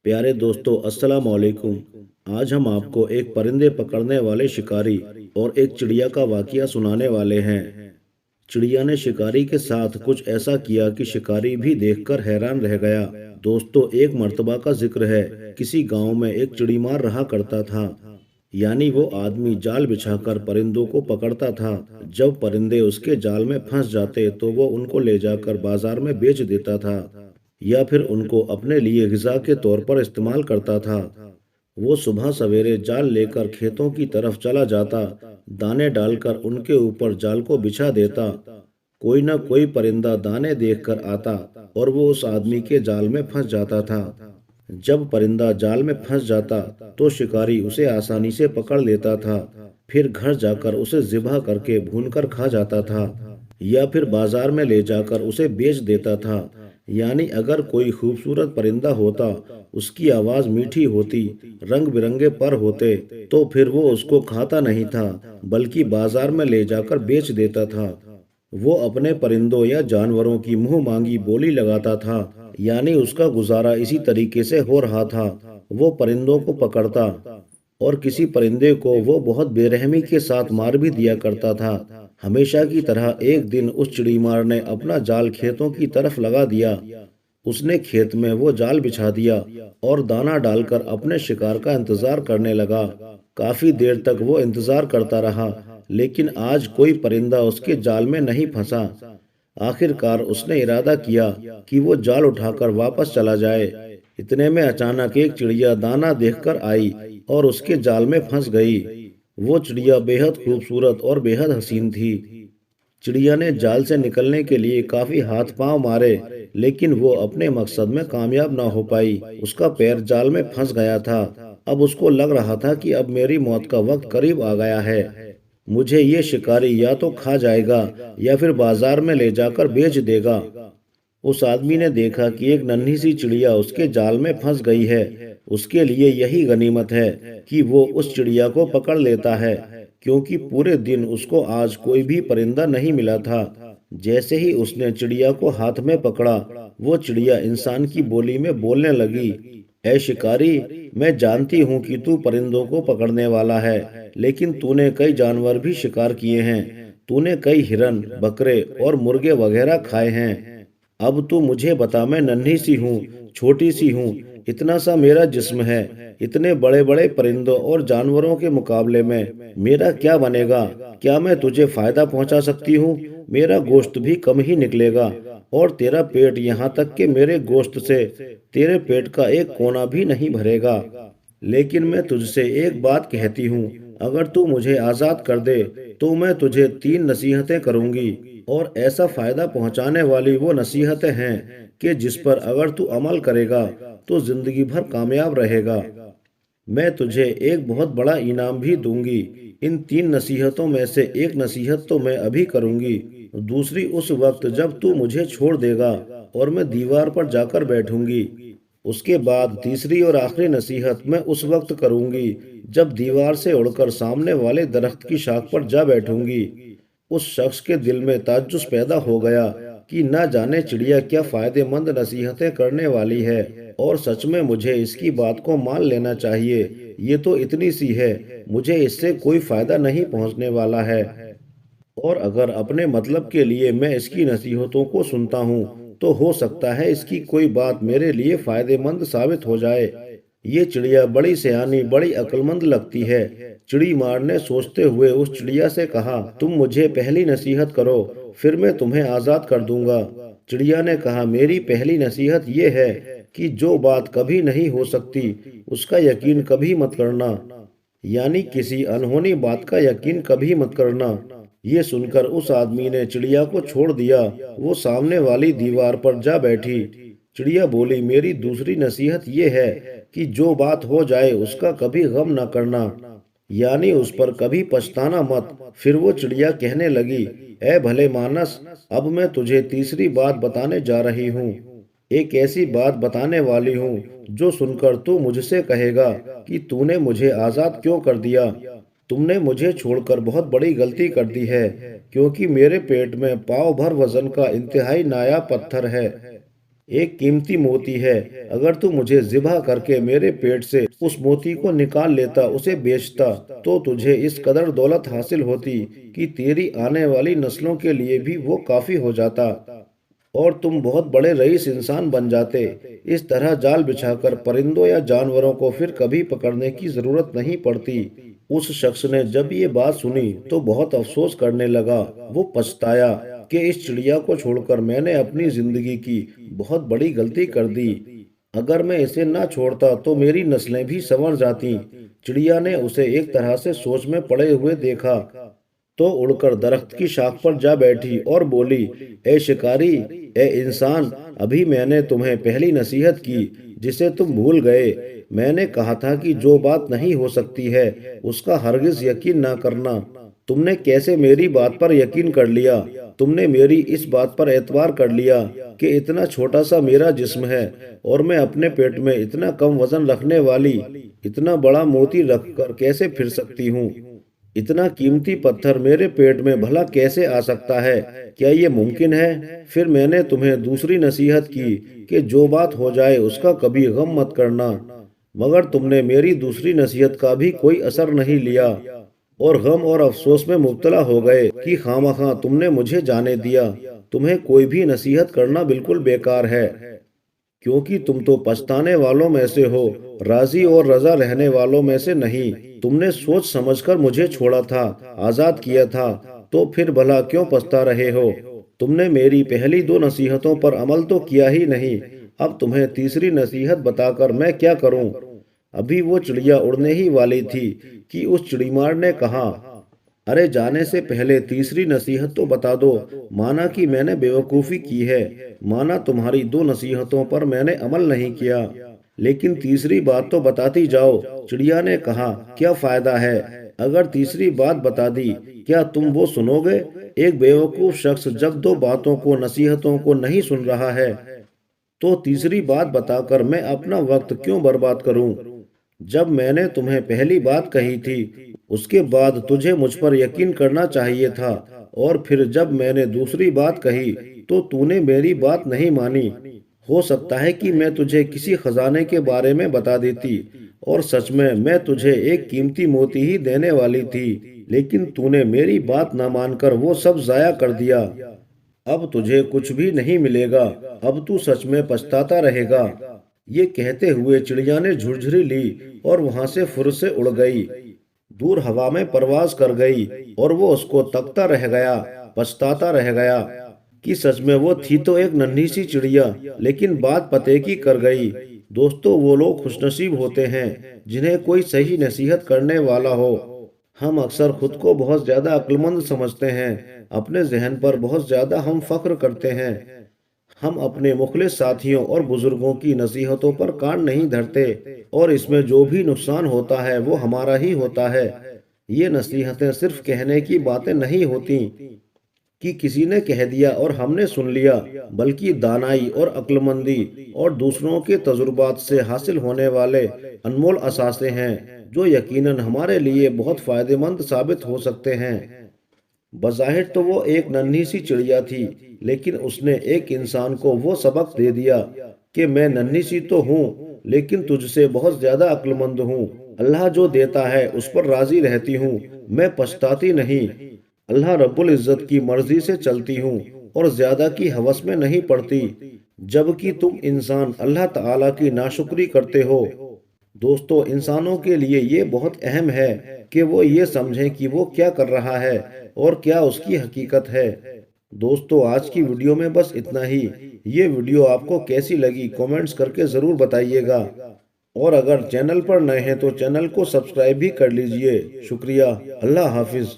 प्यारे दोस्तों, अस्सलाम वालेकुम। आज हम आपको एक परिंदे पकड़ने वाले शिकारी और एक चिड़िया का वाकया सुनाने वाले हैं। चिड़िया ने शिकारी के साथ कुछ ऐसा किया कि शिकारी भी देखकर हैरान रह गया। दोस्तों, एक मर्तबा का जिक्र है। किसी गांव में एक चिड़ीमार रहा करता था। यानी वो आदमी जाल बिछाकर परिंदों को पकड़ता था। जब परिंदे उसके जाल में फंस जाते तो वो उनको ले जाकर बाजार में बेच देता था या फिर उनको अपने लिए ग़िज़ा के तौर पर इस्तेमाल करता था। वो सुबह सवेरे जाल लेकर खेतों की तरफ चला जाता, दाने डालकर उनके ऊपर जाल को बिछा देता। कोई न कोई परिंदा दाने देखकर आता और वो उस आदमी के जाल में फंस जाता था। जब परिंदा जाल में फंस जाता तो शिकारी उसे आसानी से पकड़ लेता था। फिर घर जाकर उसे ज़िबा करके भूनकर खा जाता था या फिर बाजार में ले जाकर उसे बेच देता था। यानी अगर कोई खूबसूरत परिंदा होता, उसकी आवाज़ मीठी होती, रंग बिरंगे पर होते, तो फिर वो उसको खाता नहीं था, बल्कि बाजार में ले जाकर बेच देता था। वो अपने परिंदों या जानवरों की मुंह मांगी बोली लगाता था। यानी उसका गुजारा इसी तरीके से हो रहा था। वो परिंदों को पकड़ता और किसी परिंदे को वो बहुत बेरहमी के साथ मार भी दिया करता था। हमेशा की तरह एक दिन उस चिड़ीमार ने अपना जाल खेतों की तरफ लगा दिया। उसने खेत में वो जाल बिछा दिया और दाना डालकर अपने शिकार का इंतजार करने लगा। काफी देर तक वो इंतजार करता रहा, लेकिन आज कोई परिंदा उसके जाल में नहीं फंसा। आखिरकार उसने इरादा किया कि वो जाल उठाकर वापस चला जाए। इतने में अचानक एक चिड़िया दाना देखकर आई और उसके जाल में फंस गई। वो चिड़िया बेहद खूबसूरत और बेहद हसीन थी। चिड़िया ने जाल से निकलने के लिए काफी हाथ पांव मारे, लेकिन वो अपने मकसद में कामयाब ना हो पाई। उसका पैर जाल में फंस गया था। अब उसको लग रहा था कि अब मेरी मौत का वक्त करीब आ गया है। मुझे ये शिकारी या तो खा जाएगा या फिर बाजार में ले जाकर बेच देगा। उस आदमी ने देखा कि एक नन्ही सी चिड़िया उसके जाल में फंस गई है। उसके लिए यही गनीमत है कि वो उस चिड़िया को पकड़ लेता है, क्योंकि पूरे दिन उसको आज कोई भी परिंदा नहीं मिला था। जैसे ही उसने चिड़िया को हाथ में पकड़ा, वो चिड़िया इंसान की बोली में बोलने लगी। ऐ शिकारी, मैं जानती हूँ कि तू परिंदों को पकड़ने वाला है, लेकिन तूने कई जानवर भी शिकार किए हैं। तूने कई हिरन, बकरे और मुर्गे वगैरह खाए हैं। अब तू मुझे बता, मैं नन्ही सी हूँ, छोटी सी हूँ, इतना सा मेरा जिस्म है। इतने बड़े बड़े परिंदों और जानवरों के मुकाबले में मेरा क्या बनेगा? क्या मैं तुझे फायदा पहुंचा सकती हूँ? मेरा गोश्त भी कम ही निकलेगा और तेरा पेट, यहाँ तक कि मेरे गोश्त से तेरे पेट का एक कोना भी नहीं भरेगा। लेकिन मैं तुझसे एक बात कहती हूँ, अगर तू मुझे आज़ाद कर दे तो मैं तुझे 3 नसीहतें करूँगी, और ऐसा फायदा पहुँचाने वाली वो नसीहतें हैं कि जिस पर अगर तू अमल करेगा तो जिंदगी भर कामयाब रहेगा। मैं तुझे एक बहुत बड़ा इनाम भी दूंगी। इन 3 नसीहतों में से एक नसीहत तो मैं अभी करूंगी, दूसरी उस वक्त जब तू मुझे छोड़ देगा और मैं दीवार पर जाकर बैठूंगी। उसके बाद तीसरी और आखिरी नसीहत मैं उस वक्त करूंगी जब दीवार से उड़कर सामने वाले दरख्त की शाख पर जा बैठूंगी। उस शख्स के दिल में ताज्जुब पैदा हो गया कि ना जाने चिड़िया क्या फायदेमंद नसीहतें करने वाली है, और सच में मुझे इसकी बात को मान लेना चाहिए। ये तो इतनी सी है, मुझे इससे कोई फायदा नहीं पहुंचने वाला है, और अगर अपने मतलब के लिए मैं इसकी नसीहतों को सुनता हूँ तो हो सकता है इसकी कोई बात मेरे लिए फायदेमंद साबित हो जाए। ये चिड़िया बड़ी सयानी, बड़ी अक्लमंद लगती है। चिड़ी मार ने सोचते हुए उस चिड़िया से कहा, तुम मुझे पहली नसीहत करो, फिर मैं तुम्हें आज़ाद कर दूंगा। चिड़िया ने कहा, मेरी पहली नसीहत ये है कि जो बात कभी नहीं हो सकती उसका यकीन कभी मत करना। यानी किसी अनहोनी बात का यकीन कभी मत करना। ये सुनकर उस आदमी ने चिड़िया को छोड़ दिया। वो सामने वाली दीवार पर जा बैठी। चिड़िया बोली, मेरी दूसरी नसीहत ये है कि जो बात हो जाए उसका कभी गम न करना, यानी उस पर कभी पछताना मत। फिर वो चिड़िया कहने लगी, ऐ भले मानस, अब मैं तुझे तीसरी बात बताने जा रही हूँ। एक ऐसी बात बताने वाली हूँ जो सुनकर तू मुझसे कहेगा कि तूने मुझे आज़ाद क्यों कर दिया। तुमने मुझे छोड़कर बहुत बड़ी गलती कर दी है, क्योंकि मेरे पेट में पाव भर वजन का इंतहाई नायाब पत्थर है। ایک قیمتی موتی ہے، اگر تو مجھے ذبح کر کے میرے پیٹ سے اس موتی کو نکال لیتا، اسے بیچتا، تو تجھے اس قدر دولت حاصل ہوتی کہ تیری آنے والی نسلوں کے لیے بھی وہ کافی ہو جاتا اور تم بہت بڑے رئیس انسان بن جاتے۔ اس طرح جال بچھا کر پرندوں یا جانوروں کو پھر کبھی پکڑنے کی ضرورت نہیں پڑتی۔ اس شخص نے جب یہ بات سنی تو بہت افسوس کرنے لگا۔ وہ پچھتایا کہ اس چڑیا کو چھوڑ کر میں نے اپنی زندگی کی بہت بڑی غلطی کر دی۔ اگر میں اسے نہ چھوڑتا تو میری نسلیں بھی سنور جاتی۔ چڑیا نے اسے ایک طرح سے سوچ میں پڑے ہوئے دیکھا تو اڑ کر درخت کی شاخ پر جا بیٹھی اور بولی، اے شکاری، اے انسان، ابھی میں نے تمہیں پہلی نصیحت کی جسے تم بھول گئے۔ میں نے کہا تھا کہ جو بات نہیں ہو سکتی ہے اس کا ہرگز یقین نہ کرنا۔ تم نے کیسے میری بات پر یقین کر لیا؟ تم نے میری اس بات پر اعتبار کر لیا کہ اتنا چھوٹا سا میرا جسم ہے اور میں اپنے پیٹ میں اتنا کم وزن رکھنے والی اتنا بڑا موتی رکھ کر کیسے پھر سکتی ہوں؟ اتنا قیمتی پتھر میرے پیٹ میں بھلا کیسے آ سکتا ہے؟ کیا یہ ممکن ہے؟ پھر میں نے تمہیں دوسری نصیحت کی کہ جو بات ہو جائے اس کا کبھی غم مت کرنا، مگر تم نے میری دوسری نصیحت کا بھی کوئی اثر نہیں لیا اور غم اور افسوس میں مبتلا ہو گئے کہ خواہ تم نے مجھے جانے دیا۔ تمہیں کوئی بھی نصیحت کرنا بالکل بیکار ہے، کیونکہ تم تو پچھتانے والوں میں سے ہو، راضی اور رضا رہنے والوں میں سے نہیں۔ تم نے سوچ سمجھ کر مجھے چھوڑا تھا، آزاد کیا تھا، تو پھر بھلا کیوں پچھتا رہے ہو؟ تم نے میری پہلی دو نصیحتوں پر عمل تو کیا ہی نہیں، اب تمہیں تیسری نصیحت بتا کر میں کیا کروں؟ ابھی وہ چڑیا اڑنے ہی والی تھی کہ اس چڑی مار نے کہا، ارے جانے سے پہلے تیسری نصیحت تو بتا دو۔ مانا کہ میں نے بیوقوفی کی ہے، مانا تمہاری دو نصیحتوں پر میں نے عمل نہیں کیا، لیکن تیسری بات تو بتاتی جاؤ۔ چڑیا نے کہا، کیا فائدہ ہے اگر تیسری بات بتا دی؟ کیا تم وہ سنو گے؟ ایک بیوقوف شخص جب دو باتوں کو، نصیحتوں کو نہیں سن رہا ہے تو تیسری بات بتا کر میں اپنا وقت کیوں برباد کروں؟ جب میں نے تمہیں پہلی بات کہی تھی اس کے بعد تجھے مجھ پر یقین کرنا چاہیے تھا، اور پھر جب میں نے دوسری بات کہی تو تو نے میری بات نہیں مانی۔ ہو سکتا ہے کہ میں تجھے کسی خزانے کے بارے میں بتا دیتی اور سچ میں تجھے ایک قیمتی موتی ہی دینے والی تھی، لیکن تو نے میری بات نہ مان کر وہ سب ضائع کر دیا۔ اب تجھے کچھ بھی نہیں ملے گا، اب تو سچ میں پچھتاتا رہے گا۔ یہ کہتے ہوئے چڑیا نے جھرجھری لی اور وہاں سے فر سے اڑ گئی، دور ہوا میں پرواز کر گئی، اور وہ اس کو تکتا رہ گیا، پچھتاتا رہ گیا کہ سچ میں وہ تھی تو ایک ننھی سی چڑیا، لیکن بات پتے کی کر گئی۔ دوستو، وہ لوگ خوش نصیب ہوتے ہیں جنہیں کوئی صحیح نصیحت کرنے والا ہو۔ ہم اکثر خود کو بہت زیادہ عقل مند سمجھتے ہیں، اپنے ذہن پر بہت زیادہ ہم فخر کرتے ہیں، ہم اپنے مخلص ساتھیوں اور بزرگوں کی نصیحتوں پر کان نہیں دھرتے، اور اس میں جو بھی نقصان ہوتا ہے وہ ہمارا ہی ہوتا ہے۔ یہ نصیحتیں صرف کہنے کی باتیں نہیں ہوتی کہ کسی نے کہہ دیا اور ہم نے سن لیا، بلکہ دانائی اور عقل مندی اور دوسروں کے تجربات سے حاصل ہونے والے انمول اثاثے ہیں جو یقیناً ہمارے لیے بہت فائدہ مند ثابت ہو سکتے ہیں۔ بظاہر تو وہ ایک ننھی سی چڑیا تھی، لیکن اس نے ایک انسان کو وہ سبق دے دیا کہ میں ننھی سی تو ہوں لیکن تجھ سے بہت زیادہ عقل مند ہوں۔ اللہ جو دیتا ہے اس پر راضی رہتی ہوں، میں پچھتاتی نہیں۔ اللہ رب العزت کی مرضی سے چلتی ہوں اور زیادہ کی ہوس میں نہیں پڑتی، جبکہ تم انسان اللہ تعالیٰ کی ناشکری کرتے ہو۔ دوستو، انسانوں کے لیے یہ بہت اہم ہے کہ وہ یہ سمجھیں کہ وہ کیا کر رہا ہے اور کیا اس کی حقیقت ہے۔ دوستو، آج کی ویڈیو میں بس اتنا ہی۔ یہ ویڈیو آپ کو کیسی لگی کومنٹس کر کے ضرور بتائیے گا، اور اگر چینل پر نئے ہیں تو چینل کو سبسکرائب بھی کر لیجئے۔ شکریہ، اللہ حافظ۔